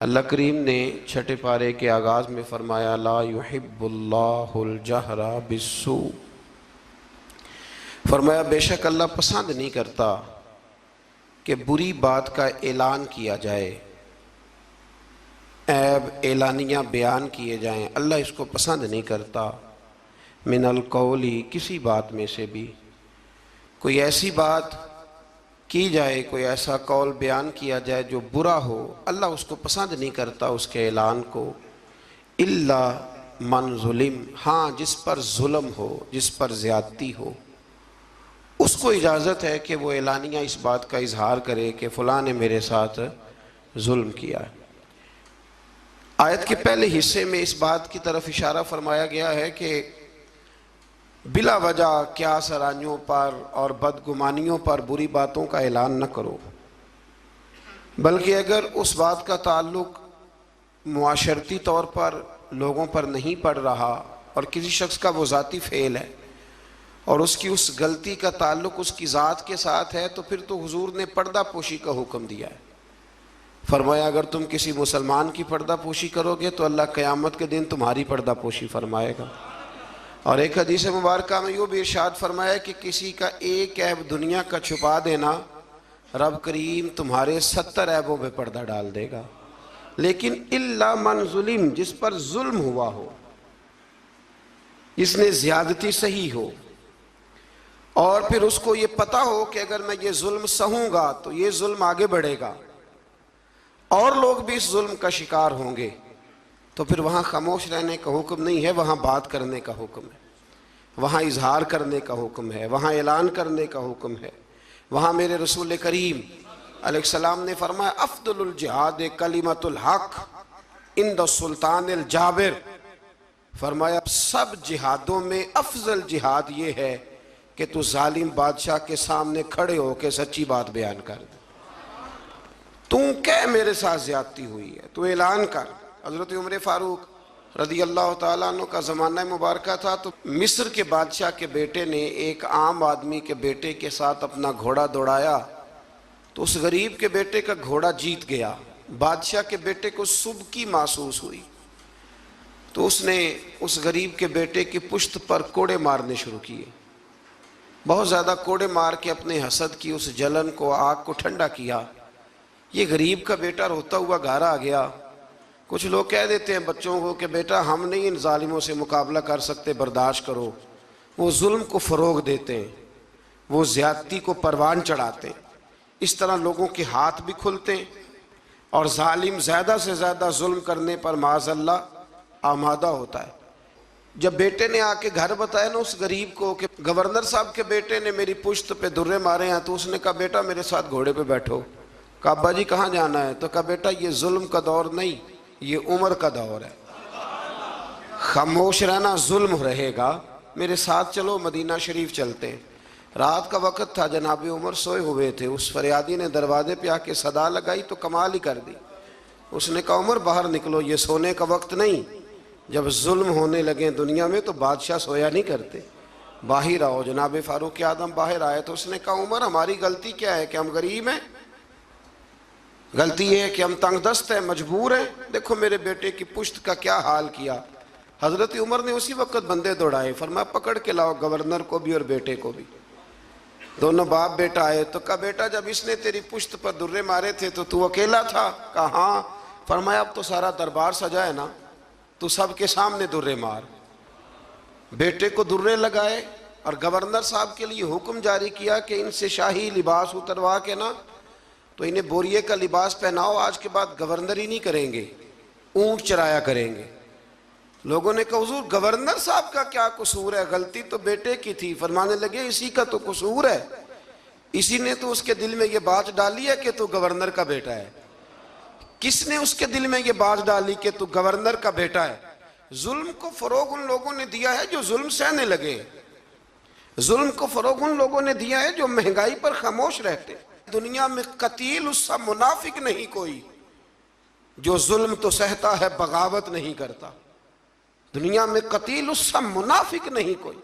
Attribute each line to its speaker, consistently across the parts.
Speaker 1: अल्लाह करीम ने छठे पारे के आगाज़ में फ़रमाया ला युहिब्बुल्लाहुल जहरा बिस्सू। फरमाया बेशक अल्लाह पसंद नहीं करता कि बुरी बात का ऐलान किया जाए, ऐब एलानिया बयान किए जाएं। अल्लाह इसको पसंद नहीं करता। मिनल कौली, किसी बात में से भी कोई ऐसी बात की जाए, कोई ऐसा कौल बयान किया जाए जो बुरा हो, अल्लाह उसको पसंद नहीं करता उसके ऐलान को। इल्ला मन जुलिम, हाँ जिस पर जुल्म हो, जिस पर ज़्यादती हो, उसको इजाज़त है कि वो एलानिया इस बात का इजहार करे कि फ़लाँ ने मेरे साथ जुल्म किया। आयत के पहले हिस्से में इस बात की तरफ इशारा फरमाया गया है कि बिला वजह क्या सरानियों पर और बदगुमानियों पर बुरी बातों का ऐलान न करो, बल्कि अगर उस बात का ताल्लुक मुआशरती तौर पर लोगों पर नहीं पड़ रहा और किसी शख्स का वो ज़ाती फ़ेल है और उसकी उस गलती का ताल्लुक उसकी ज़ात के साथ है, तो फिर तो हुजूर ने पर्दा पोशी का हुक्म दिया है। फरमाया अगर तुम किसी मुसलमान की पर्दा पोशी करोगे तो अल्लाह क़यामत के दिन तुम्हारी पर्दा पोशी फरमाएगा। और एक हदीस मुबारक में यूँ भी इरशाद फरमाया कि किसी का एक ऐब दुनिया का छुपा देना, रब करीम तुम्हारे 70 ऐबों पे पर्दा डाल देगा। लेकिन इल्ला मन जुलिम, जिस पर जुल्म हुआ हो, जिसने ज़्यादती सही हो और फिर उसको ये पता हो कि अगर मैं ये जुल्म सहूँगा तो ये जुल्म आगे बढ़ेगा और लोग भी इस जुल्म का शिकार होंगे, तो फिर वहाँ खामोश रहने का हुक्म नहीं है, वहाँ बात करने का हुक्म है, वहाँ इजहार करने का हुक्म है, वहाँ ऐलान करने का हुक्म है। वहाँ मेरे रसूल करीम अलैहिस्सलाम ने फरमाया अफ़्ज़लुल जिहाद कलिमतुल हक़ इंद सुल्तानिल जाबिर। फरमाया सब जिहादों में अफजल जिहाद ये है कि तू जालिम बादशाह के सामने खड़े होकर सच्ची बात बयान कर दे। तू कह मेरे साथ ज्यादती हुई है, तू ऐलान कर। हज़रत उमर फ़ारूक रज़ी अल्लाह तआला अन्हु का ज़माना मुबारक था, तो मिस्र के बादशाह के बेटे ने एक आम आदमी के बेटे के साथ अपना घोड़ा दौड़ाया, तो उस गरीब के बेटे का घोड़ा जीत गया। बादशाह के बेटे को सुबकी महसूस हुई, तो उसने उस गरीब के बेटे की पुश्त पर कोड़े मारने शुरू किए। बहुत ज़्यादा कोड़े मार के अपने हसद की उस जलन को, आग को ठंडा किया। ये गरीब का बेटा रोता हुआ घर आ गया। कुछ लोग कह देते हैं बच्चों को कि बेटा हम नहीं इन जालिमों से मुकाबला कर सकते, बर्दाश्त करो। वो जुल्म को फ़रोग देते हैं, वो ज़्यादती को परवान चढ़ाते हैं। इस तरह लोगों के हाथ भी खुलते हैं और जालिम ज़्यादा से ज़्यादा जुल्म करने पर माज़अल्लाह आमादा होता है। जब बेटे ने आके घर बताया ना उस गरीब को कि गवर्नर साहब के बेटे ने मेरी पुश्त पे दुर्रे मारे हैं, तो उसने कहा बेटा मेरे साथ घोड़े पे बैठो। कहा अब्बा जी कहाँ जाना है? तो कहा बेटा ये जुल्म का दौर नहीं, ये उम्र का दौर है, खामोश रहना जुल्म रहेगा, मेरे साथ चलो मदीना शरीफ चलते हैं। रात का वक़्त था, जनाब उमर सोए हुए थे। उस फरियादी ने दरवाजे पे आके सदा लगाई तो कमाल ही कर दी। उसने कहा उमर बाहर निकलो, ये सोने का वक्त नहीं। जब जुल्म होने लगे दुनिया में तो बादशाह सोया नहीं करते, बाहर आओ। जनाब फ़ारूक आदम बाहर आए तो उसने कहा उमर हमारी गलती क्या है कि हम गरीब हैं? गलती ये है कि हम तंगदस्त हैं, मजबूर हैं। देखो मेरे बेटे की पुश्त का क्या हाल किया। हज़रत उमर ने उसी वक्त बंदे दौड़ाए, फरमाया पकड़ के लाओ गवर्नर को भी और बेटे को भी। दोनों बाप बेटा आए तो कहा बेटा जब इसने तेरी पुश्त पर दुर्रे मारे थे तो तू अकेला था? कहा हाँ। फरमाया अब तो सारा दरबार सजा है ना, तू सबके सामने दुर्रे मार। बेटे को दुर्रे लगाए और गवर्नर साहब के लिए हुक्म जारी किया कि इनसे शाही लिबास उतरवा के ना तो इन्हें बोरिए का लिबास पहनाओ, आज के बाद गवर्नर ही नहीं करेंगे, ऊंट चराया करेंगे। लोगों ने कहा हुजूर गवर्नर साहब का क्या कसूर है, गलती तो बेटे की थी। फरमाने लगे इसी का तो कसूर है, इसी ने तो उसके दिल में ये बात डाली है कि तू गवर्नर का बेटा है। किसने उसके दिल में ये बात डाली कि तू गवर्नर का बेटा है? जुल्म को फरोग उन लोगों ने दिया है जो जुल्म सहने लगे। जुल्म को फरोग उन लोगों ने दिया है जो महंगाई पर खामोश रहते। दुनिया में कतील उससा मुनाफिक नहीं कोई जो जुल्म तो सहता है बगावत नहीं करता। दुनिया में कतील उससा मुनाफिक नहीं कोई,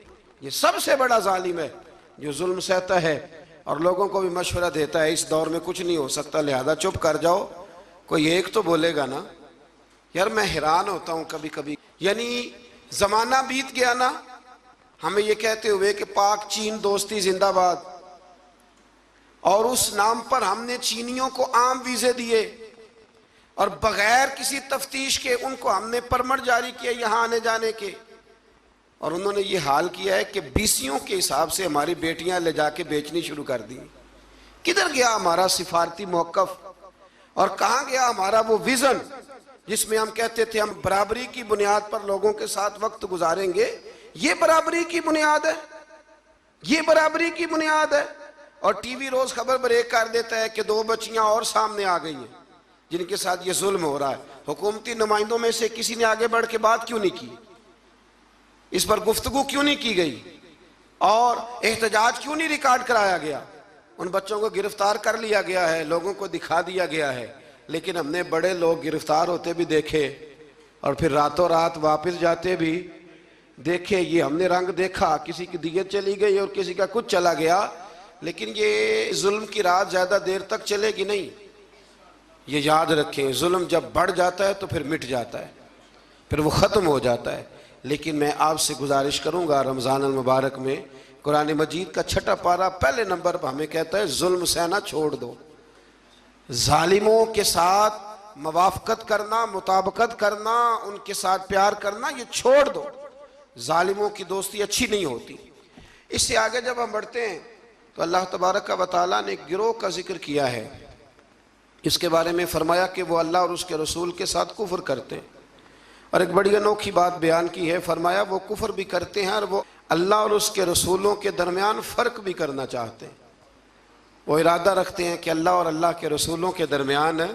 Speaker 1: ये सबसे बड़ा जालिम है जो जुल्म सहता है और लोगों को भी मशवरा देता है इस दौर में कुछ नहीं हो सकता, लिहाजा चुप कर जाओ, कोई एक तो बोलेगा ना। यार मैं हैरान होता हूं कभी कभी, यानी जमाना बीत गया ना हमें ये कहते हुए कि पाक चीन दोस्ती जिंदाबाद, और उस नाम पर हमने चीनियों को आम वीजे दिए और बगैर किसी तफ्तीश के उनको हमने परमिट जारी किए यहां आने जाने के, और उन्होंने ये हाल किया है कि बीसियों के हिसाब से हमारी बेटियां ले जाके बेचनी शुरू कर दी। किधर गया हमारा सिफारती मौकफ, और कहां गया हमारा वो विजन जिसमें हम कहते थे हम बराबरी की बुनियाद पर लोगों के साथ वक्त गुजारेंगे। ये बराबरी की बुनियाद है, ये बराबरी की बुनियाद है। और टीवी रोज खबर ब्रेक कर देता है कि 2 बच्चियां और सामने आ गई हैं जिनके साथ ये जुल्म हो रहा है। हुकूमती नुमाइंदों में से किसी ने आगे बढ़ के बात क्यों नहीं की, इस पर गुफ्तगू क्यों नहीं की गई, और एहतजाज क्यों नहीं रिकॉर्ड कराया गया। उन बच्चों को गिरफ्तार कर लिया गया है, लोगों को दिखा दिया गया है, लेकिन हमने बड़े लोग गिरफ्तार होते भी देखे और फिर रातों रात वापस जाते भी देखे। ये हमने रंग देखा, किसी की दियत चली गई और किसी का कुछ चला गया, लेकिन ये जुल्म की रात ज्यादा देर तक चलेगी नहीं। ये याद रखें, जुल्म जब बढ़ जाता है तो फिर मिट जाता है, फिर वो ख़त्म हो जाता है। लेकिन मैं आपसे गुजारिश करूंगा, रमज़ान अल मुबारक में कुरान मजीद का 6ठा पारा पहले नंबर पर हमें कहता है जुल्म सहना छोड़ दो, जालिमों के साथ मवाफ़क़त करना, मुताबकत करना, उनके साथ प्यार करना ये छोड़ दो। जालिमों की दोस्ती अच्छी नहीं होती। इससे आगे जब हम बढ़ते हैं तो अल्लाह तबारक व तआला ने एक गिरोह का जिक्र किया है। इसके बारे में फरमाया कि वो अल्लाह और उसके रसूल के साथ कुफ्र करते हैं, और एक बड़ी अनोखी बात बयान की है। फरमाया वो कुफ्र भी करते हैं और वो अल्लाह और उसके रसूलों के दरमियान फ़र्क भी करना चाहते हैं। वो इरादा रखते हैं कि अल्लाह और अल्लाह के रसूलों के दरमियान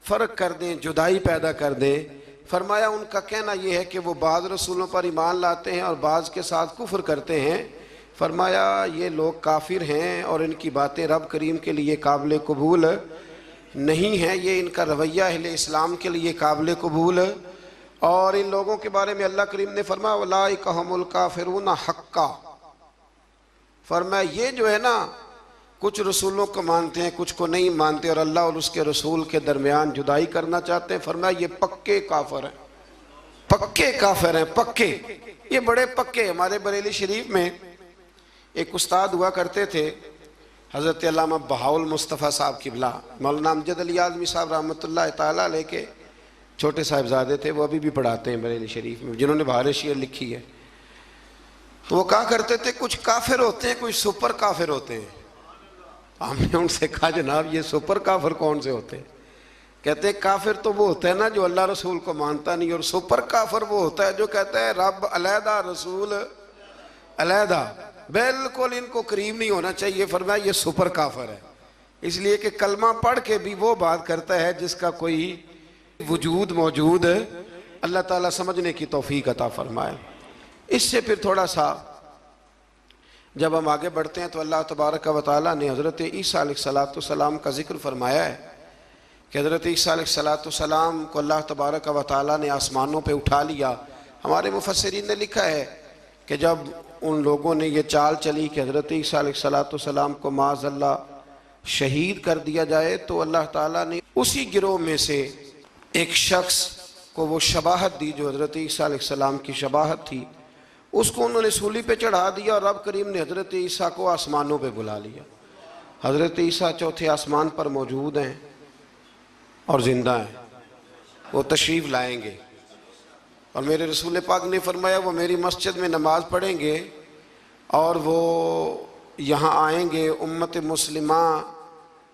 Speaker 1: फ़र्क कर दें, जुदाई पैदा कर दें। फरमाया उनका कहना यह है कि वो बाज़ रसूलों पर ईमान लाते हैं और बाज़ के साथ कुफ्र करते हैं। फरमाया ये लोग काफिर हैं और इनकी बातें रब करीम के लिए काबिल कबूल नहीं है, ये इनका रवैया अहले इस्लाम के लिए काबिल कबूल। और इन लोगों के बारे में अल्लाह करीम ने फरमाया उलाइका हुमुल काफिरून हक्का। फरमाया ये जो है ना कुछ रसूलों को मानते हैं, कुछ को नहीं मानते, और अल्लाह और उसके रसूल के दरमियान जुदाई करना चाहते हैं। फरमाया ये पक्के काफिर हैं, पक्के काफिर हैं, पक्के, ये बड़े पक्के। हमारे बरेली शरीफ में एक उस्ताद हुआ करते थे, हज़रत अल्लामा बहाउल मुस्तफ़ा साहब किबला, मौलाना अमजद अली आज़मी साहब रहमतुल्लाह ताला अलैह के छोटे साहिबजादे थे। वो अभी भी पढ़ाते हैं बरेली शरीफ में, जिन्होंने बहार शेर लिखी है। तो वो कहा करते थे कुछ काफिर होते हैं, कुछ सुपर काफिर होते हैं। हमने उनसे कहा जनाब ये सुपर काफिर कौन से होते हैं? कहते हैं काफिर तो वो होता है ना जो अल्लाह रसूल को मानता नहीं, और सुपर काफिर वो होता है जो कहता है रब अलहदा रसूल अलहदा, बिल्कुल इनको करीब नहीं होना चाहिए। फरमाया ये सुपर काफिर है, इसलिए कि कलमा पढ़ के भी वो बात करता है जिसका कोई वजूद मौजूद अल्लाह ताला समझने की तौफीक अता फरमाए। इससे फिर थोड़ा सा जब हम आगे बढ़ते हैं तो अल्लाह तबारक व तआला ने हज़रत ईसा अलैहिस्सलाम का जिक्र फरमाया है कि हज़रत ईसा अलैहिस्सलाम को अल्लाह तबारक व तआला ने आसमानों पे उठा लिया। हमारे मुफस्सिरीन ने लिखा है कि जब उन लोगों ने ये चाल चली कि हज़रत ईसा अलैहिस्सलाम को माज़अल्लाह शहीद कर दिया जाए, तो अल्लाह ताला ने उसी गिरोह में से एक शख्स को वो शबाहत दी जो हज़रत ईसा अलैहिस्सलाम की शबाहत थी। उसको उन्होंने सूली पे चढ़ा दिया और रब करीम ने हज़रत ईसा को आसमानों पे बुला लिया। हज़रत ईसा चौथे आसमान पर मौजूद हैं और ज़िंदा हैं, वो तशरीफ़ लाएंगे। और मेरे रसूल पाक ने फरमाया वो मेरी मस्जिद में नमाज पढ़ेंगे और वो यहाँ आएंगे, उम्मत मुस्लिमा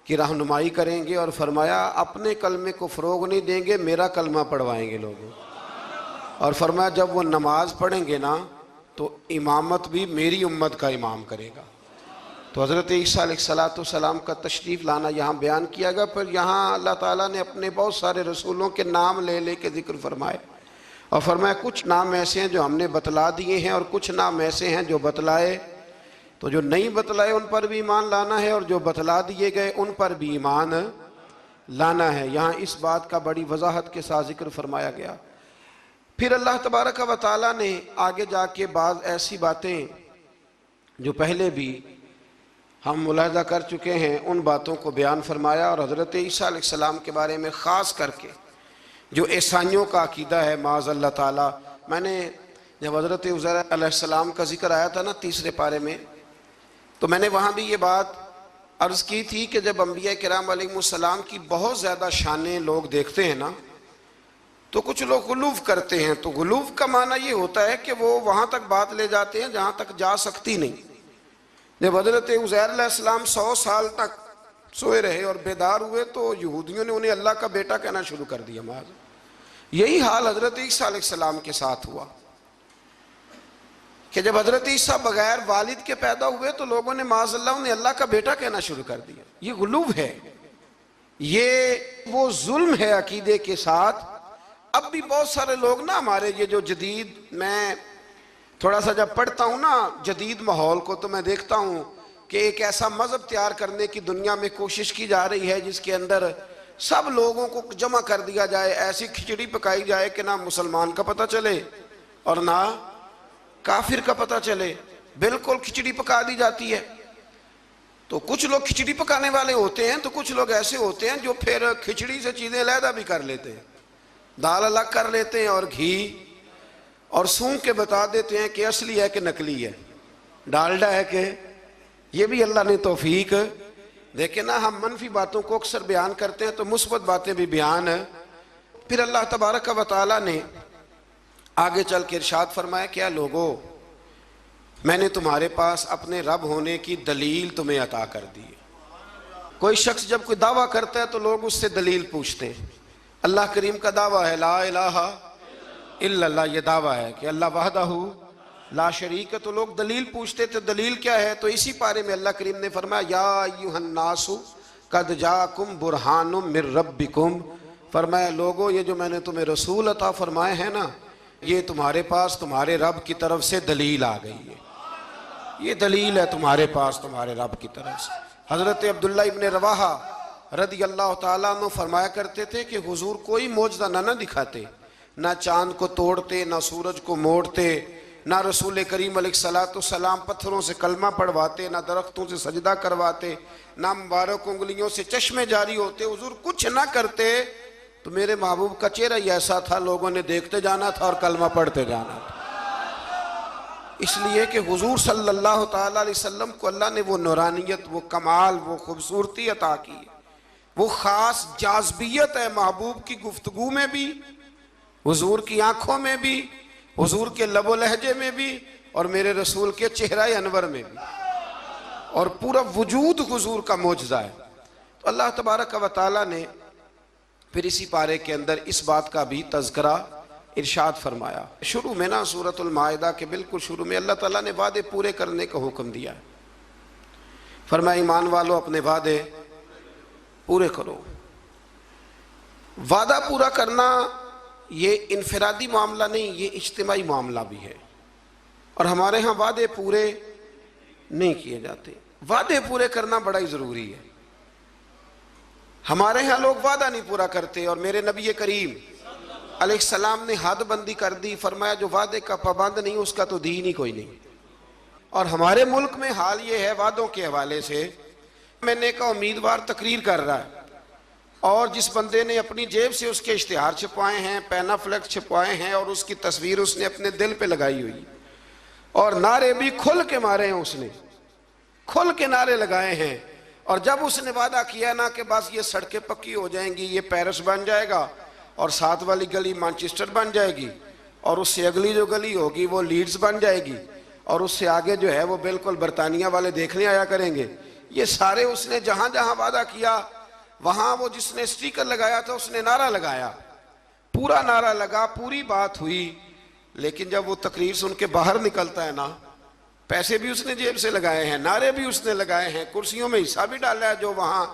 Speaker 1: की रहनुमाई करेंगे, और फरमाया अपने कलमे को फ़रोग़ नहीं देंगे, मेरा कलमा पढ़वाएंगे लोगों। और फरमाया जब वो नमाज पढ़ेंगे ना तो इमामत भी मेरी उम्मत का इमाम करेगा। तो हज़रत ईसा अलैहिस्सलाम का तशरीफ़ लाना यहाँ बयान किया गया। पर यहाँ अल्लाह ताला ने अपने बहुत सारे रसूलों के नाम ले ले के ज़िक्र फरमाए, और फरमाया कुछ नाम ऐसे हैं जो हमने बतला दिए हैं और कुछ नाम ऐसे हैं जो बतलाए, तो जो नहीं बतलाए उन पर भी ईमान लाना है और जो बतला दिए गए उन पर भी ईमान लाना है। यहाँ इस बात का बड़ी वजाहत के साथ जिक्र फरमाया गया। फिर अल्लाह तबारक व तआला ने आगे जाके बाज़ ऐसी बातें जो पहले भी हम मुलाहिजा कर चुके हैं, उन बातों को बयान फरमाया और हज़रत ईसा अलैहिस्सलाम के बारे में ख़ास करके जो ईसाइयों का अकीदा है माज़अल्लाह ताला। मैंने जब हज़रत उज़ैर अलैहिस्सलाम का जिक्र आया था ना 3रे पारे में, तो मैंने वहाँ भी ये बात अर्ज़ की थी कि जब अंबिया किराम अलैहिमुस्सलाम की बहुत ज़्यादा शानें लोग देखते हैं ना, तो कुछ लोग गुलूफ़ करते हैं। तो गुलूफ़ का माना ये होता है कि वो वहाँ तक बात ले जाते हैं जहाँ तक जा सकती नहीं। जब हज़रत उज़ैर अलैहिस्सलाम 100 साल तक सोए रहे और बेदार हुए तो यहूदियों ने उन्हें अल्लाह का बेटा कहना शुरू कर दिया। माज़ यही हाल हज़रत ईसा अलैहिस्सलाम के साथ हुआ कि जब हज़रत ईसा बगैर वालिद के पैदा हुए तो लोगों ने माज़अल्लाह उन्हें अल्लाह का बेटा कहना शुरू कर दिया। ये गुलूफ़ है, ये वो जुल्म है अकीदे के साथ। अब भी बहुत सारे लोग ना हमारे ये जो जदीद, मैं थोड़ा सा जब पढ़ता हूँ ना जदीद माहौल को, तो मैं देखता हूँ कि एक ऐसा मज़हब तैयार करने की दुनिया में कोशिश की जा रही है जिसके अंदर सब लोगों को जमा कर दिया जाए, ऐसी खिचड़ी पकाई जाए कि ना मुसलमान का पता चले और ना काफिर का पता चले, बिल्कुल खिचड़ी पका दी जाती है। तो कुछ लोग खिचड़ी पकाने वाले होते हैं, तो कुछ लोग ऐसे होते हैं जो फिर खिचड़ी से चीज़ें अलहदा भी कर लेते हैं, दाल अलग कर लेते हैं और घी और सूंघ के बता देते हैं कि असली है कि नकली है, डालडा है कि। ये भी अल्लाह ने तौफीक देखे ना। हम मनफी बातों को अक्सर बयान करते हैं तो मुस्बत बातें भी बयान है। फिर अल्लाह तबारक व तआला ने आगे चल के इरशाद फरमाया, क्या लोगों, मैंने तुम्हारे पास अपने रब होने की दलील तुम्हें अता कर दी है। कोई शख्स जब कोई दावा करता है तो लोग उससे दलील पूछते हैं। अल्लाह करीम का दावा है ला इलाहा इल्लल्लाह, ये दावा है कि अल्लाह वहदहू ला शरीक है। तो लोग दलील पूछते थे, दलील क्या है? तो इसी पारे में अल्लाह करीम ने फरमाया या अय्युहन्नासु कद जाकुम बुरहानुम मिर रब्बिकुम, फरमाया लोगो ये जो मैंने तुम्हें रसूल अता फरमाए हैं ना, ये तुम्हारे पास तुम्हारे रब की तरफ से दलील आ गई है। ये दलील है तुम्हारे पास तुम्हारे रब की तरफ से। हज़रत अब्दुल्ला इब्न रवाहा रदी अल्लाह ताला अन्हु फरमाया करते थे कि हुजूर कोई मौजज़ा ना दिखाते, ना चांद को तोड़ते, ना सूरज को मोड़ते, ना रसूल करीम अलैहिस्सलाम पत्थरों से कलमा पढ़वाते, ना दरख्तों से सजदा करवाते, ना मुबारक उंगलियों से चश्मे जारी होते। हुजूर कुछ ना करते तो मेरे महबूब का चेहरा ही ऐसा था, लोगों ने देखते जाना था और कलमा पढ़ते जाना था। इसलिए कि हुजूर सल्लल्लाहु ताला अलैहि वसल्लम को अल्लाह ने वो नूरानियत, वो कमाल, वो खूबसूरती अता की, वो ख़ास जाज़बियत है महबूब की गुफ्तगू में भी, हुजूर की आंखों में भी, हुजूर के लबो लहजे में भी, और मेरे रसूल के चेहरा अनवर में भी, और पूरा वजूद हुजूर का मौजज़ा है। तो अल्लाह तबारक व तआला ने फिर इसी पारे के अंदर इस बात का भी तज़किरा इरशाद फरमाया। शुरू में ना सूरतुल माइदा के बिल्कुल शुरू में अल्लाह ताला ने वादे पूरे करने का हुक्म दिया है। फरमाया ईमान वालों अपने वादे पूरे करो। वादा पूरा करना ये इनफरादी मामला नहीं, ये इज्तिमाई मामला भी है। और हमारे यहाँ वादे पूरे नहीं किए जाते। वादे पूरे करना बड़ा ही ज़रूरी है। हमारे यहाँ लोग वादा नहीं पूरा करते और मेरे नबी करीम अलैहिस्सलाम ने हद बंदी कर दी, फरमाया जो वादे का पाबंद नहीं उसका तो दीन ही कोई नहीं। और हमारे मुल्क में हाल ये है वादों के हवाले से, मैंने का उम्मीदवार तकरीर कर रहा है और जिस बंदे ने अपनी जेब से उसके इश्तिहार छपवाए हैं, पैनाफ्लेक्स छपवाए हैं और उसकी तस्वीर उसने अपने दिल पे लगाई हुई और नारे भी खुल के मारे हैं, उसने खुल के नारे लगाए हैं। और जब उसने वादा किया ना कि बस ये सड़कें पक्की हो जाएंगी, ये पेरिस बन जाएगा और साथ वाली गली मैनचेस्टर बन जाएगी और उससे अगली जो गली होगी वो लीड्स बन जाएगी और उससे आगे जो है वो बिल्कुल बरतानिया वाले देखने आया करेंगे, ये सारे उसने जहां जहां वादा किया वहां वो जिसने स्टिकर लगाया था उसने नारा लगाया, पूरा नारा लगा, पूरी बात हुई। लेकिन जब वो तकरीर सुन के बाहर निकलता है ना, पैसे भी उसने जेब से लगाए हैं, नारे भी उसने लगाए हैं, कुर्सियों में हिस्सा भी डाला है जो वहां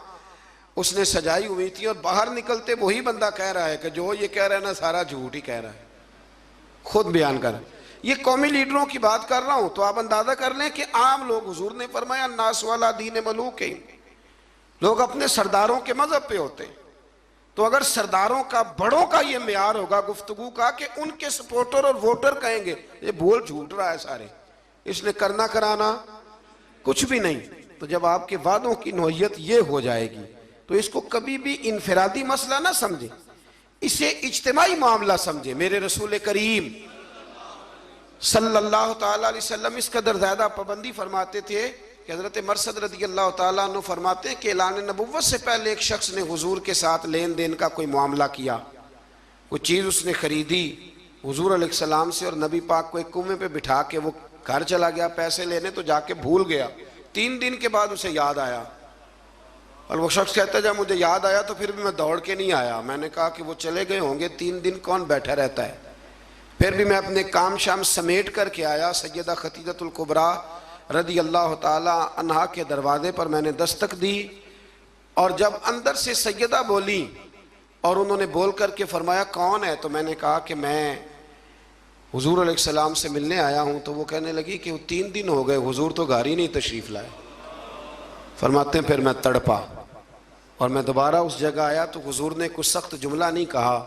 Speaker 1: उसने सजाई हुई थी, और बाहर निकलते वही बंदा कह रहा है कि जो ये कह रहा है ना सारा झूठ ही कह रहा है, खुद बयान कर। ये कौमी लीडरों की बात कर रहा हूं तो आप अंदाजा कर लें कि आम लोग, हुजूर ने फरमाया नास वाला दीन मलूक है, लोग अपने सरदारों के मजहब पे होते हैं। तो अगर सरदारों का, बड़ों का ये मेयार होगा गुफ्तगू का कि उनके सपोर्टर और वोटर कहेंगे ये बोल झूठ रहा है सारे, इसने करना कराना कुछ भी नहीं, तो जब आपके वादों की नौयत ये हो जाएगी तो इसको कभी भी इनफरादी मसला ना समझे, इसे इज्तिमाई मामला समझे। मेरे रसूल करीम सल्लल्लाहु ताला अलैहि वसल्लम इस कदर ज़्यादा पाबंदी फरमाते थे कि हज़रत मरसद रज़ी अल्लाह ताला अन्हु फरमाते कि ऐलान नबुव्वत से पहले एक शख्स ने हुजूर के साथ लेन देन का कोई मामला किया, कोई चीज़ उसने खरीदी हुजूर अलैहिस्सलाम से, और नबी पाक को एक कुएं पे बिठा के वो घर चला गया पैसे लेने, तो जाके भूल गया। 3 दिन के बाद उसे याद आया और वो शख्स कहता है जब मुझे याद आया तो फिर भी मैं दौड़ के नहीं आया। मैंने कहा कि वो चले गए होंगे, 3 दिन कौन बैठा रहता है। फिर भी मैं अपने काम शाम समेट करके आया। सैयदा खतीजतुल कुबरा रदी अल्लाह ताला अन्हा के दरवाजे पर मैंने दस्तक दी, और जब अंदर से सैयदा बोली और उन्होंने बोल करके फरमाया कौन है, तो मैंने कहा कि मैं हुजूर अलैहिस्सलाम से मिलने आया हूँ। तो वो कहने लगी कि वो 3 दिन हो गए हुजूर तो घर ही नहीं तशरीफ़ लाए। फरमाते हैं फिर मैं तड़पा और मैं दोबारा उस जगह आया तो हुजूर ने कुछ सख्त जुमला नहीं कहा,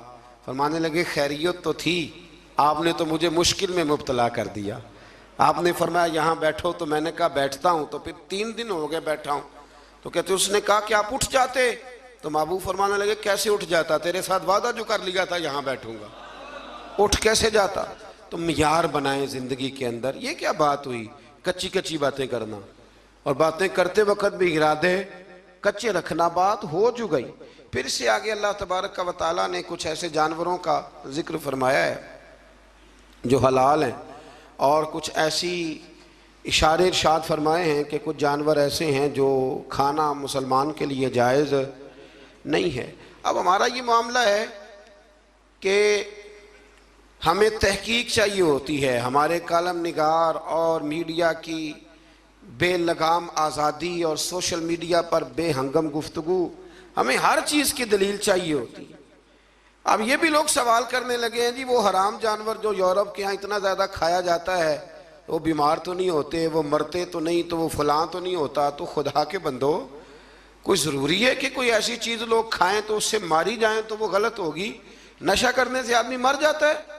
Speaker 1: फरमाने लगे खैरियत तो थी, आपने तो मुझे मुश्किल में मुब्तला कर दिया। आपने फरमाया यहाँ बैठो, तो मैंने कहा बैठता हूँ, तो फिर 3 दिन हो गए बैठा हूँ। तो कहते उसने कहा कि आप उठ जाते, तो महबूब फरमाने लगे कैसे उठ जाता, तेरे साथ वादा जो कर लिया था यहाँ बैठूंगा, उठ कैसे जाता। तो मियार बनाए ज़िंदगी के अंदर। ये क्या बात हुई कच्ची कच्ची बातें करना, और बातें करते वक्त भी इरादे कच्चे रखना, बात हो जो गई। फिर से आगे अल्लाह तबारक व तआला ने कुछ ऐसे जानवरों का जिक्र फरमाया है जो हलाल हैं, और कुछ ऐसी इशारे इरशाद फरमाए हैं कि कुछ जानवर ऐसे हैं जो खाना मुसलमान के लिए जायज़ नहीं है। अब हमारा ये मामला है कि हमें तहकीक चाहिए होती है, हमारे कालम निगार और मीडिया की बेलगाम आज़ादी और सोशल मीडिया पर बेहंगम गुफ्तगू, हमें हर चीज़ की दलील चाहिए होती है। अब ये भी लोग सवाल करने लगे हैं जी वो हराम जानवर जो यूरोप के यहाँ इतना ज़्यादा खाया जाता है, वो बीमार तो नहीं होते, वो मरते तो नहीं, तो वो फलां तो नहीं होता। तो खुदा के बंदो, कोई ज़रूरी है कि कोई ऐसी चीज़ लोग खाएं तो उससे मारी जाएं तो वो गलत होगी? नशा करने से आदमी मर जाता है।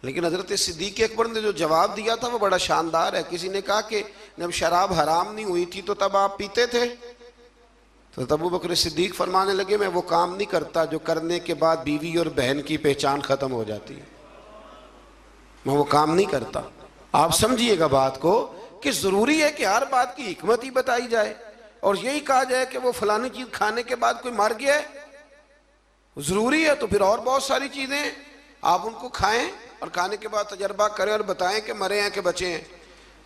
Speaker 1: लेकिन हज़रत सिद्दीक़ अकबर ने जो जवाब दिया था वो बड़ा शानदार है। किसी ने कहा कि जब शराब हराम नहीं हुई थी तो तब आप पीते थे? तो तब अबू बकर सिद्दीक़ फरमाने लगे मैं वो काम नहीं करता जो करने के बाद बीवी और बहन की पहचान ख़त्म हो जाती है, मैं वो काम नहीं करता। आप समझिएगा बात को कि ज़रूरी है कि हर बात की हिकमत ही बताई जाए, और यही कहा जाए कि वो फलानी चीज़ खाने के बाद कोई मर गया है, ज़रूरी है तो फिर और बहुत सारी चीज़ें आप उनको खाएं और खाने के बाद तजर्बा करें और बताएं कि मरे हैं कि बचे हैं।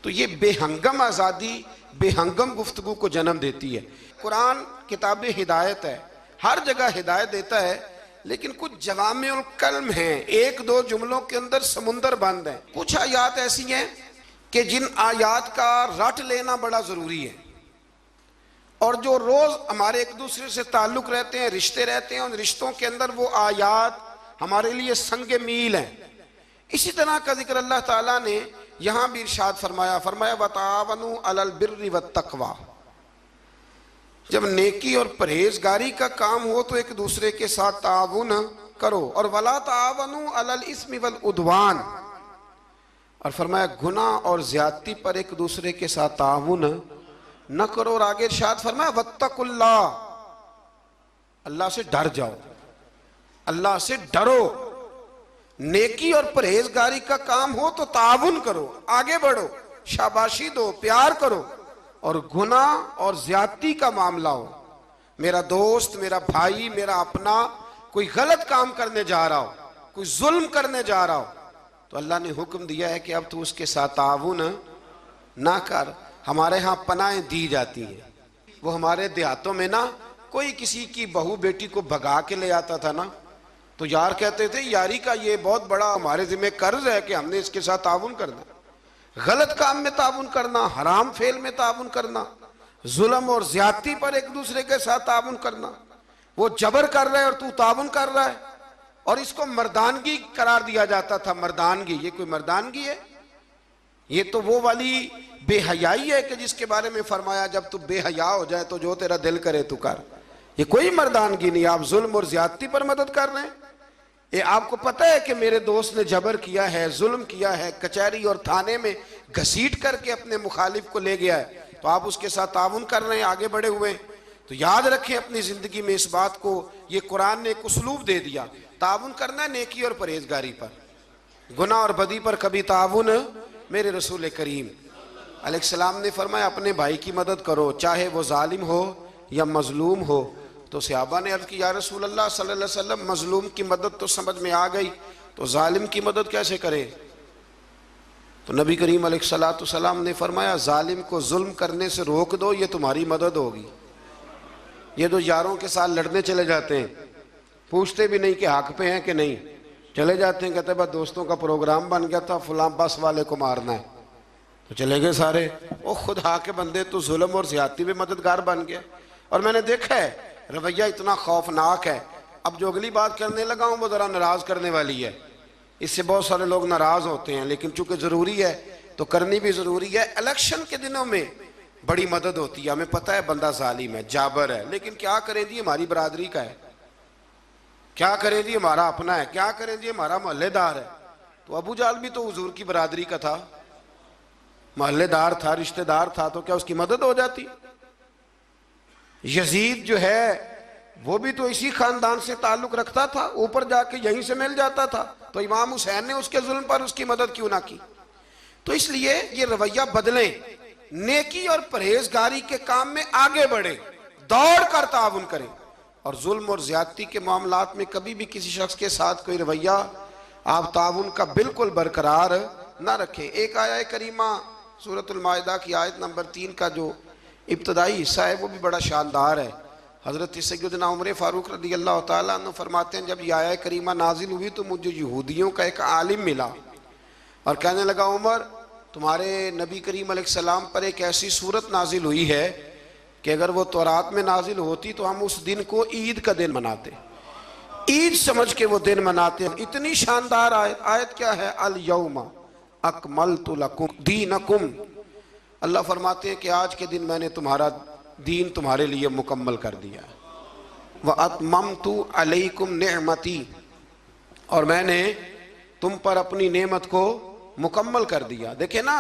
Speaker 1: तो ये बेहंगम आज़ादी बेहंगम गुफ्तगू को जन्म देती है। कुरान किताब हिदायत है, हर जगह हिदायत देता है, लेकिन कुछ जवामिउल कल्म हैं, 1-2 जुमलों के अंदर समुंदर बंद है। कुछ आयात ऐसी हैं कि जिन आयात का रट लेना बड़ा ज़रूरी है, और जो रोज़ हमारे एक दूसरे से ताल्लुक़ रहते हैं, रिश्ते रहते हैं, उन रिश्तों के अंदर वो आयात हमारे लिए संग मील हैं। इसी तरह का जिक्र अल्लाह ताला ने यहाँ भी इरशाद फरमाया, फरमाया वतावनु अलल बिर्रि वत्तक़वा। जब नेकी और परहेजगारी का काम हो तो एक दूसरे के साथ ताउन करो, और वला तावनु अलल इस्मि वल उद्वान, और फरमाया गुनाह और ज्यादती पर एक दूसरे के साथ ताउन न करो। और आगे इरशाद फरमाया वत्तकुल्लाह, अल्लाह से डर जाओ, अल्लाह से डरो। नेकी और परहेजगारी का काम हो तो ताउन करो, आगे बढ़ो, शाबाशी दो, प्यार करो। और गुनाह और ज्यादती का मामला हो, मेरा दोस्त, मेरा भाई, मेरा अपना कोई गलत काम करने जा रहा हो, कोई जुल्म करने जा रहा हो, तो अल्लाह ने हुक्म दिया है कि अब तू उसके साथ ताउन ना कर। हमारे यहाँ पनाहें दी जाती हैं, वो हमारे देहातों में ना कोई किसी की बहू बेटी को भगा के ले आता था ना, तो यार कहते थे यारी का ये बहुत बड़ा हमारे जिम्मे कर्ज है कि हमने इसके साथ ताउन करना। गलत काम में ताउन करना, हराम फेल में ताउन करना, जुल्म और ज्यादती पर एक दूसरे के साथ ताउन करना, वो जबर कर रहा है और तू ताउन कर रहा है, और इसको मर्दानगी करार दिया जाता था। मर्दानगी, ये कोई मर्दानगी है? ये तो वो वाली बेहयाई है कि जिसके बारे में फरमाया जब तू बेहया हो जाए तो जो तेरा दिल करे तू कर। ये कोई मर्दानगी नहीं, आप जुल्म और ज्यादती पर मदद कर रहे हैं। ये आपको पता है कि मेरे दोस्त ने जबर किया है, जुल्म किया है, कचहरी और थाने में घसीट करके अपने मुखालिफ को ले गया है, तो तो आप उसके साथ ताउन कर रहे हैं, आगे बढ़े हुए हैं। तो याद रखें अपनी ज़िंदगी में इस बात को, ये कुरान ने एक उसलूब दे दिया। ताउन करना है नेकी और परहेजगारी पर, गुनाह और बदी पर कभी ताउन मेरे रसूल करीम अलैहिस्सलाम ने फरमाया अपने भाई की मदद करो, चाहे वो जालिम हो या मजलूम हो। तो सहाबा ने अर्ज़ की या रसूल अल्लाह सल्लल्लाहु अलैहि वसल्लम मजलूम की मदद तो समझ में आ गई, तो जालिम की मदद कैसे करें? तो नबी करीम अलैहिस्सलाम ने फरमाया जालिम को जुल्म करने से रोक दो, ये तुम्हारी मदद होगी। ये तो यारों के साथ लड़ने चले जाते हैं, पूछते भी नहीं कि हक पे हैं कि नहीं, चले जाते हैं, कहते बस दोस्तों का प्रोग्राम बन गया था, फलां बस वाले को मारना है, तो चले गए सारे। ओ खुदा के बंदे, तो जुल्म और ज्यादती में मददगार बन गया। और मैंने देखा है रवैया इतना खौफनाक है। अब जो अगली बात करने लगा हूँ वो ज़रा नाराज़ करने वाली है, इससे बहुत सारे लोग नाराज़ होते हैं, लेकिन चूंकि ज़रूरी है तो करनी भी ज़रूरी है। इलेक्शन के दिनों में बड़ी मदद होती है, हमें पता है बंदा जालिम है, जाबर है, लेकिन क्या करें जी, हमारी बरादरी का है, क्या करें जी, हमारा अपना है, क्या करें जी, हमारा मोहल्लेदार है। तो अबू जाल भी तो हुजूर की बरादरी का था, मोहल्लेदार था, रिश्तेदार था, तो क्या उसकी मदद हो जाती? यजीद जो है वो भी तो इसी खानदान से ताल्लुक रखता था, ऊपर जाके यहीं से मिल जाता था, तो इमाम हुसैन ने उसके जुल्म पर उसकी मदद क्यों ना की? तो इसलिए ये रवैया बदलें, नेकी और परहेजगारी के काम में आगे बढ़े, दौड़ कर ताउन करें, और जुल्म और ज्यादती के मामलात में कभी भी किसी शख्स के साथ कोई रवैया आप ताउन का बिल्कुल बरकरार ना रखें। एक आया करीमा सूरतुल माइदा की आयत नंबर 3 का जो इब्तदाई हिस्सा है वो भी बड़ा शानदार है। हज़रत सैयदना उमर फ़ारूक रज़ी अल्लाह ताला अन्हु फरमाते हैं, जब ये आया करीमा नाजिल हुई तो मुझे यहूदियों का एक आलिम मिला और कहने लगा, उमर तुम्हारे नबी करीम अलैहिस्सलाम पर एक ऐसी सूरत नाजिल हुई है कि अगर वो तौरात में नाजिल होती तो हम उस दिन को ईद का दिन मनाते, ईद समझ के वो दिन मनाते। इतनी शानदार आयत, आयत क्या है? अल यौमा अकमलतु लकुम दीनकुम, अल्लाह फरमाते हैं कि आज के दिन मैंने तुम्हारा दीन तुम्हारे लिए मुकम्मल कर दिया, व अतममतु अलैकुम निअमती, और मैंने तुम पर अपनी नेमत को मुकम्मल कर दिया। देखे ना,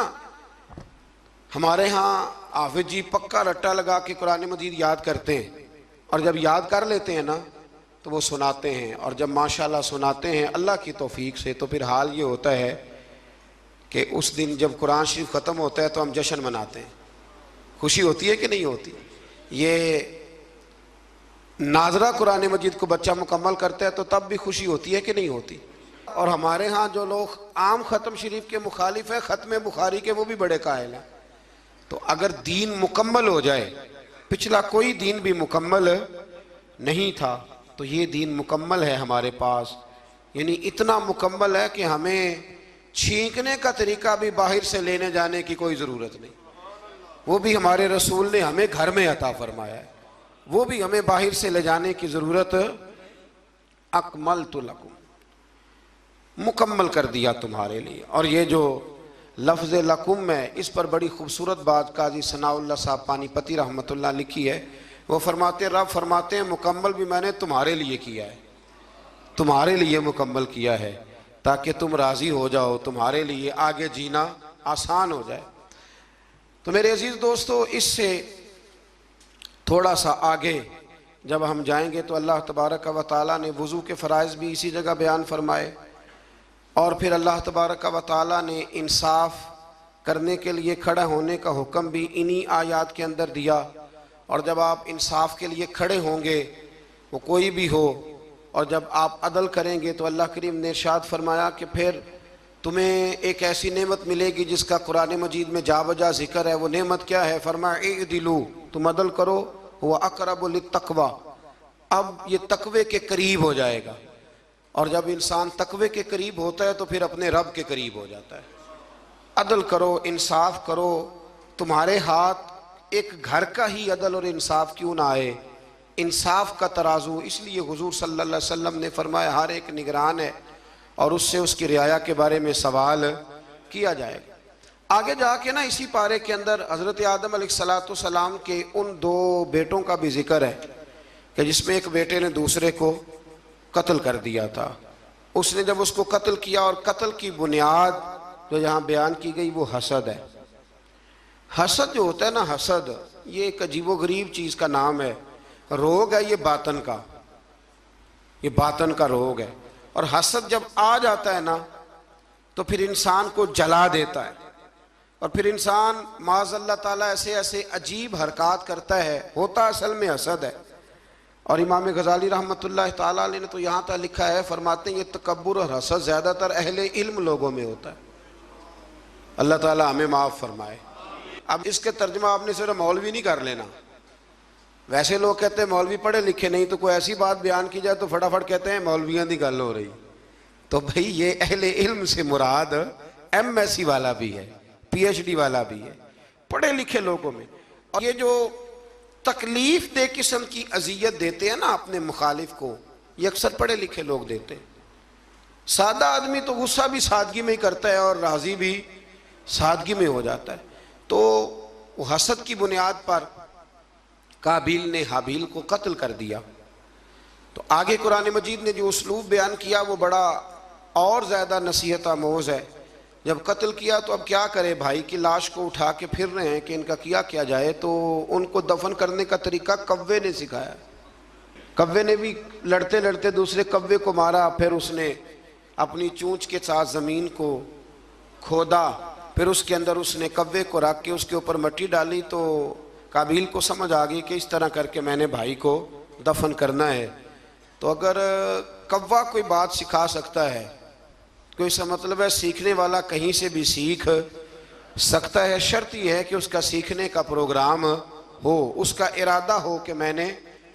Speaker 1: हमारे यहाँ हाफिज जी पक्का रट्टा लगा के कुरान मजीद याद करते हैं, और जब याद कर लेते हैं ना तो वो सुनाते हैं, और जब माशाल्लाह सुनाते हैं अल्लाह की तौफीक से, तो फिर हाल ये होता है कि उस दिन जब कुरान शरीफ ख़त्म होता है तो हम जश्न मनाते हैं। खुशी होती है कि नहीं होती? ये नाजरा कुरान मजीद को बच्चा मुकम्मल करता है तो तब भी खुशी होती है कि नहीं होती? और हमारे यहाँ जो लोग आम ख़त्म शरीफ के मुखालिफ है, ख़त्म बुखारी के, वो भी बड़े कायल हैं। तो अगर दीन मुकम्मल हो जाए, पिछला कोई दीन भी मुकम्मल नहीं था, तो ये दीन मुकम्मल है हमारे पास, यानी इतना मुकम्मल है कि हमें छींकने का तरीका भी बाहर से लेने जाने की कोई ज़रूरत नहीं, वो भी हमारे रसूल ने हमें घर में अता फरमाया है, वो भी हमें बाहर से ले जाने की ज़रूरत। अकमलतु लकुम, मुकम्मल कर दिया तुम्हारे लिए। और ये जो लफ्ज़ लकुम है, इस पर बड़ी खूबसूरत बात काजी सनाउल्लाह साहब पानीपति रहमतुल्लाह लिखी है। वो फरमाते, रब फरमाते हैं मुकम्मल भी मैंने तुम्हारे लिए किया है, तुम्हारे लिए मुकम्मल किया है ताकि तुम राज़ी हो जाओ, तुम्हारे लिए आगे जीना आसान हो जाए। तो मेरे अजीज़ दोस्तों, इससे थोड़ा सा आगे जब हम जाएंगे तो अल्लाह तबारक व तआला ने वज़ू के फ़राइज़ भी इसी जगह बयान फरमाए, और फिर अल्लाह तबारक व तआला ने इंसाफ करने के लिए खड़ा होने का हुक्म भी इन्हीं आयात के अंदर दिया। और जब आप इंसाफ के लिए खड़े होंगे, वो कोई भी हो, और जब आप अदल करेंगे तो अल्लाह करीम ने इरशाद फरमाया कि फिर तुम्हें एक ऐसी नेमत मिलेगी जिसका कुरान मजीद में जा बजा जिक्र है। वो नेमत क्या है? फरमाया इदिलू, तुम अदल करो, वह अक़रबु लित्तक़वा, अब ये तकवे के करीब हो जाएगा। और जब इंसान तकवे के करीब होता है तो फिर अपने रब के करीब हो जाता है। अदल करो, इंसाफ करो, तुम्हारे हाथ एक घर का ही अदल और इंसाफ क्यों ना आए, इंसाफ का तराजू। इसलिए हुजूर सल्लल्लाहु अलैहि वसल्लम ने फरमाया हर एक निगरान है और उससे उसकी रियाया के बारे में सवाल किया जाएगा। आगे जाके ना इसी पारे के अंदर हज़रत आदम अलैहिस्सलाम के उन 2 बेटों का भी जिक्र है कि जिसमें एक बेटे ने दूसरे को कत्ल कर दिया था। उसने जब उसको कत्ल किया, और कत्ल की बुनियाद जो यहाँ बयान की गई वो हसद है। हसद जो होता है ना, हसद ये एक अजीबोगरीब चीज़ का नाम है, रोग है ये बातन का, ये बातन का रोग है। और हसद जब आ जाता है ना तो फिर इंसान को जला देता है, और फिर इंसान माज़अल्लाह ताला ऐसे ऐसे अजीब हरकत करता है, होता असल में हसद है। और इमाम गज़ाली रहमतुल्लाह ताला अलैह ने तो यहाँ तक लिखा है, फरमाते हैं ये तकब्बुर और हसद ज़्यादातर अहले इल्म लोगों में होता है। अल्लाह ताला हमें माफ़ फरमाए। अब इसके तर्जुमा आपने सिर्फ मौलवी नहीं कर लेना। वैसे लोग कहते हैं मौलवी पढ़े लिखे नहीं, तो कोई ऐसी बात बयान की जाए तो फटाफट कहते हैं मौलवियों की गल हो रही। तो भाई ये अहले इल्म से मुराद MSc वाला भी है, PhD वाला भी है, पढ़े लिखे लोगों में। और ये जो तकलीफ दे किस्म की अजियत देते हैं ना अपने मुखालिफ को, ये अक्सर पढ़े लिखे लोग देते हैं। सादा आदमी तो गुस्सा भी सादगी में ही करता है और राजी भी सादगी में हो जाता है। तो वो हसद की बुनियाद पर काबिल ने हाबिल को कत्ल कर दिया। तो आगे कुरान मजीद ने जो उसलूब बयान किया वो बड़ा और ज़्यादा नसीहत आमोज़ है। जब कत्ल किया तो अब क्या करे, भाई की लाश को उठा के फिर रहे हैं कि इनका किया जाए। तो उनको दफन करने का तरीका कव्वे ने सिखाया। कव्वे ने भी लड़ते लड़ते दूसरे कव्वे को मारा, फिर उसने अपनी चूंच के साथ ज़मीन को खोदा, फिर उसके अंदर उसने कव्वे को रख के उसके ऊपर मिट्टी डाली। तो काबिल को समझ आ गई कि इस तरह करके मैंने भाई को दफन करना है। तो अगर कव्वा कोई बात सिखा सकता है तो इसका मतलब है सीखने वाला कहीं से भी सीख सकता है। शर्त यह है कि उसका सीखने का प्रोग्राम हो, उसका इरादा हो कि मैंने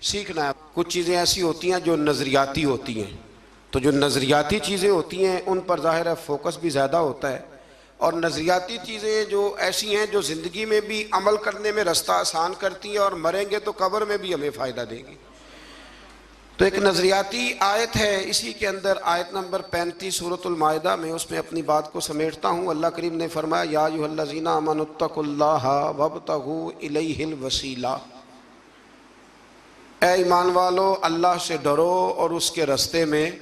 Speaker 1: सीखना है। कुछ चीज़ें ऐसी होती हैं जो नज़रियाती होती हैं, तो जो नज़रियाती चीज़ें होती हैं उन पर ज़ाहिर है फोकस भी ज़्यादा होता है। और नज़रियाती चीज़ें जो ऐसी हैं जो ज़िंदगी में भी अमल करने में रास्ता आसान करती हैं और मरेंगे तो कब्र में भी हमें फ़ायदा देंगी। तो एक नज़रियाती आयत है, इसी के अंदर आयत नंबर 35 सूरतुल माइदा में, उसमें अपनी बात को समेटता हूँ। अल्लाह करीम ने फरमाया या अय्युहल्लज़ीना आमनुत्तकुल्लाह वब्तगू इलैहिल वसीला, ए ईमान वालो अल्लाह से डरो और उसके रास्ते में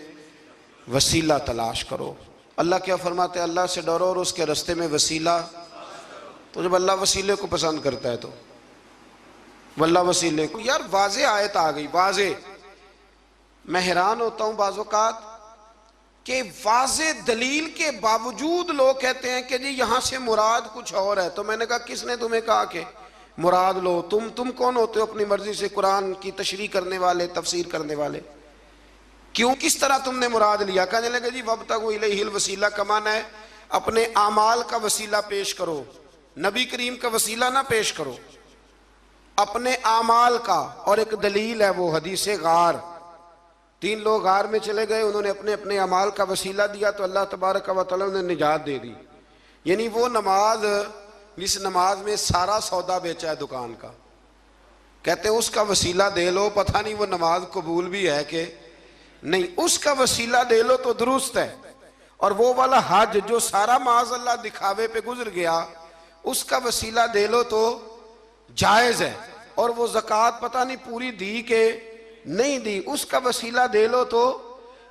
Speaker 1: वसीला तलाश करो। अल्लाह क्या फरमाते हैं, अल्लाह से डरो और उसके रास्ते में वसीला। तो जब अल्लाह वसीले को पसंद करता है तो अल्लाह वसीले को, यार वाज़े आयत आ गई, वाज़े। मैं हैरान होता हूँ बाज़-औक़ात कि वाज़े दलील के बावजूद लोग कहते हैं कि जी यहाँ से मुराद कुछ और है। तो मैंने कहा किसने तुम्हें कहा कि मुराद लो? तुम कौन होते हो अपनी मर्जी से कुरान की तशरीह करने वाले, तफसीर करने वाले? क्यों, किस तरह तुमने मुराद लिया? कहने लगे जी वब्तगू इलैहिल वसीला का माना है अपने आमाल का वसीला पेश करो, नबी करीम का वसीला ना पेश करो, अपने आमाल का। और एक दलील है वो हदीस गार, 3 लोग गार में चले गए, उन्होंने अपने अपने अमाल का वसीला दिया तो अल्लाह तबारक व तआला ने निजात दे दी। यानी वो नमाज जिस नमाज में सारा सौदा बेचा है दुकान का, कहते हैं उसका वसीला दे लो, पता नहीं वो नमाज कबूल भी है कि नहीं, उसका वसीला दे लो तो दुरुस्त है। और वो वाला हज जो सारा माज़अल्लाह दिखावे पे गुजर गया, उसका वसीला दे लो तो जायज़ है। और वो ज़कात पता नहीं पूरी दी के नहीं दी, उसका वसीला दे लो तो,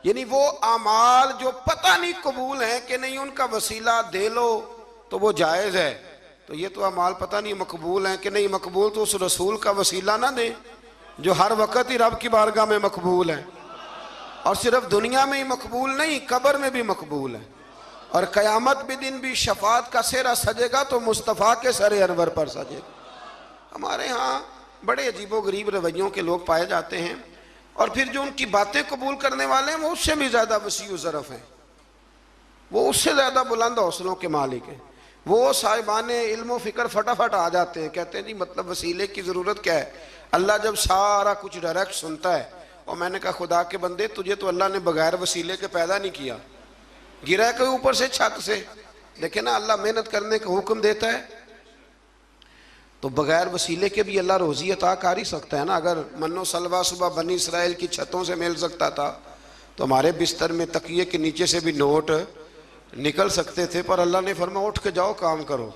Speaker 1: यानी वो आमाल जो पता नहीं कबूल है कि नहीं, उनका वसीला दे लो तो वो जायज़ है। तो ये तो अमाल पता नहीं मकबूल हैं कि नहीं मकबूल, तो उस रसूल का वसीला ना दे जो हर वक़्त ही रब की बारगाह में मकबूल है। और सिर्फ दुनिया में ही मकबूल नहीं, कब्र में भी मकबूल है। और क़यामत के दिन भी शफात का सेहरा सजेगा तो मुस्तफ़ा के सरे अनवर पर सजेगा। हमारे यहाँ बड़े अजीबो गरीब रवैयों के लोग पाए जाते हैं, और फिर जो उनकी बातें कबूल करने वाले हैं वो उससे भी ज़्यादा वसी ज़रफ़ हैं, वो उससे ज़्यादा बुलंद हौसलों के मालिक हैं। वो साहिबान इल्म व फ़िक्र फटाफट आ जाते हैं, कहते हैं जी मतलब वसीले की ज़रूरत क्या है? अल्लाह जब सारा कुछ डायरेक्ट सुनता है। और मैंने कहा खुदा के बंदे, तुझे तो अल्लाह ने बगैर वसीले के पैदा नहीं किया, गिरा के ऊपर से छत से। देखे ना अल्लाह मेहनत करने का हुक्म देता है तो बगैर वसीले के भी अल्लाह रोज़ी अता कर ही सकता है ना। अगर मन्नो सलवा सुबह बनी इसराइल की छतों से मिल सकता था तो हमारे बिस्तर में तकिए के नीचे से भी नोट निकल सकते थे। पर अल्लाह ने फरमाया उठ के जाओ, काम करो,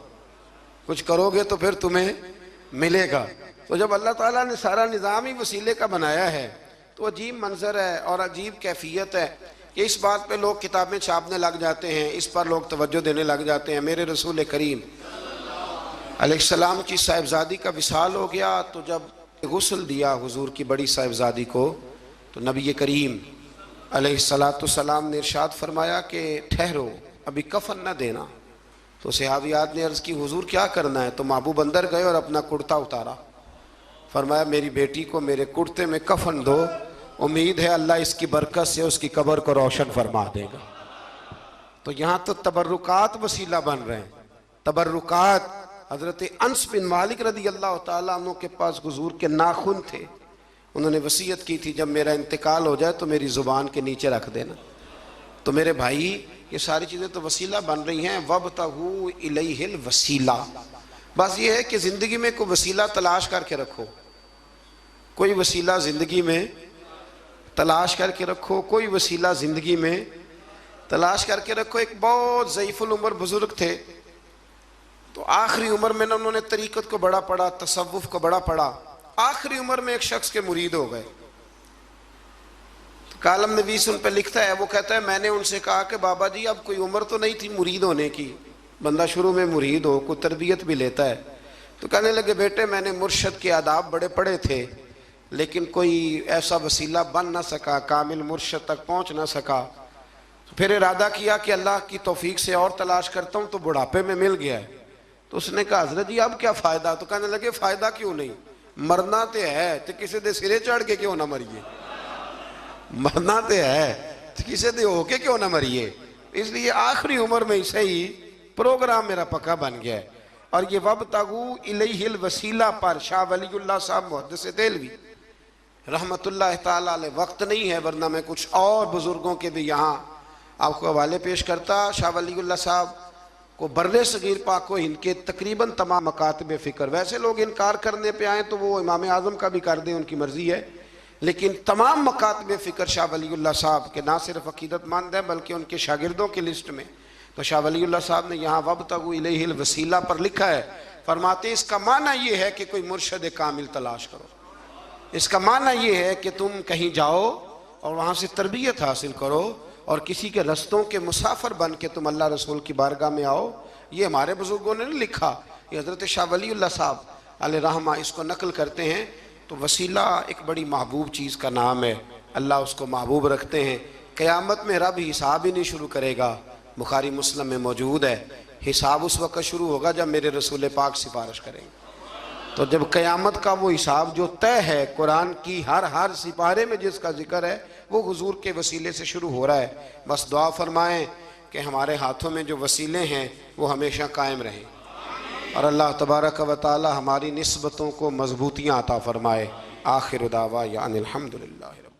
Speaker 1: कुछ करोगे तो फिर तुम्हें मिलेगा। तो जब अल्लाह ताला ने सारा निज़ाम ही वसीले का बनाया है तो अजीब मंजर है और अजीब कैफियत है कि इस बात पे लोग किताबें छापने लग जाते हैं, इस पर लोग तवज्जो देने लग जाते हैं। मेरे रसूल करीम अलैहिस्सलाम की साहिबजादी का विसाल हो गया तो जब गुस्ल दिया हुजूर की बड़ी साहिबजादी को, तो नबी करीम अलैहिस्सलाम ने इरशाद फरमाया कि ठहरो, अभी कफन न देना। तो सहाबियात ने अर्ज़ की हुजूर क्या करना है? तो महबूब अंदर गए और अपना कुर्ता उतारा, फरमाया मेरी बेटी को मेरे कुर्ते में कफन दो, उम्मीद है अल्लाह इसकी बरकत से उसकी कब्र को रोशन फरमा देगा। तो यहाँ तो तबर्रुकात वसीला बन रहे हैं। तबर्रुकात हज़रत अनस बिन मालिक रदी अल्लाह ताला अन्हु के पास हुजूर के नाखून थे। उन्होंने वसीयत की थी जब मेरा इंतकाल हो जाए तो मेरी ज़ुबान के नीचे रख देना। तो मेरे भाई ये सारी चीज़ें तो वसीला बन रही हैं। वब्तगू इलैहिल वसीला, बस ये है कि ज़िंदगी में कोई वसीला तलाश करके रखो, कोई वसीला ज़िंदगी में तलाश करके रखो, कोई वसीला ज़िंदगी में तलाश करके रखो। एक बहुत ज़ईफ़ुल उम्र बुज़ुर्ग थे, तो आखिरी उम्र में ना उन्होंने तरीक़त को बड़ा पढ़ा, तसव्वुफ़ को बड़ा पढ़ा। आखिरी उम्र में एक शख्स के मुरीद हो गए। तो कालम नवीस उन पर लिखता है, वो कहता है मैंने उनसे कहा कि बाबा जी अब कोई उम्र तो नहीं थी मुरीद होने की, बंदा शुरू में मुरीद हो कोई तरबियत भी लेता है। तो कहने लगे बेटे मैंने मुर्शद के आदाब बड़े पढ़े थे, लेकिन कोई ऐसा वसीला बन ना सका, कामिल मुर्शद तक पहुँच ना सका। तो फिर इरादा किया कि अल्लाह की तौफीक से और तलाश करता हूँ, तो बुढ़ापे में मिल गया है। तो उसने कहा हजरत जी अब क्या फ़ायदा? तो कहने लगे फ़ायदा क्यों नहीं, मरना तो है तो किसी दे सिरे चढ़ के क्यों ना मरिए, मरना तो है तो किसी दे होके क्यों ना मरिए। इसलिए आखिरी उम्र में से ही प्रोग्राम मेरा पक्का बन गया है। और ये वब्तगू इलैहिल वसीला पर शाह वलीउल्लाह साहब मुहद्दिस देहलवी रहमतुल्लाह ताला अलैह, वक्त नहीं है वरना मैं कुछ और बुजुर्गों के भी यहाँ आपको हवाले पेश करता। शाह वलीउल्लाह साहब को बर्रे सगीर पाक को इनके तकरीबन तमाम मकातब फ़िक्र, वैसे लोग इनकार करने पे आए तो वो इमाम आज़म का भी कर दें, उनकी मर्ज़ी है, लेकिन तमाम मकातब फ़िक्र शाह वलीउल्लाह साहब के ना सिर्फ अकीदतमंद हैं बल्कि उनके शागिर्दों की लिस्ट में। तो शाह वलीउल्लाह साहब ने यहाँ वब्तगू इलैहिल वसीला पर लिखा है, फरमाते इसका माना ये है कि कोई मुर्शद कामिल तलाश करो। इसका माना ये है कि तुम कहीं जाओ और वहाँ से तरबियत हासिल करो और किसी के रस्तों के मुसाफिर बन के तुम अल्लाह रसूल की बारगाह में आओ। ये हमारे बुजुर्गों ने नहीं लिखा, ये हज़रत शाह वलीउल्लाह साहब अलैहि रहमा इसको नकल करते हैं। तो वसीला एक बड़ी महबूब चीज़ का नाम है, अल्लाह उसको महबूब रखते हैं। क़यामत में रब हिसाब ही नहीं शुरू करेगा, बुखारी मुस्लिम में मौजूद है। हिसाब उस वक़्त शुरू होगा जब मेरे रसूल पाक सिफारिश करेंगे। तो जब क़यामत का वो हिसाब जो तय है, कुरान की हर सिपारे में जिसका जिक्र है वो हुजूर के वसीले से शुरू हो रहा है। बस दुआ फरमाएं कि हमारे हाथों में जो वसीले हैं वो हमेशा कायम रहें और अल्लाह तबारक व तआला हमारी निस्बतों को मजबूतियाँ अता फरमाए। आखिर दावा या अनिल हम्दुलिल्लाह।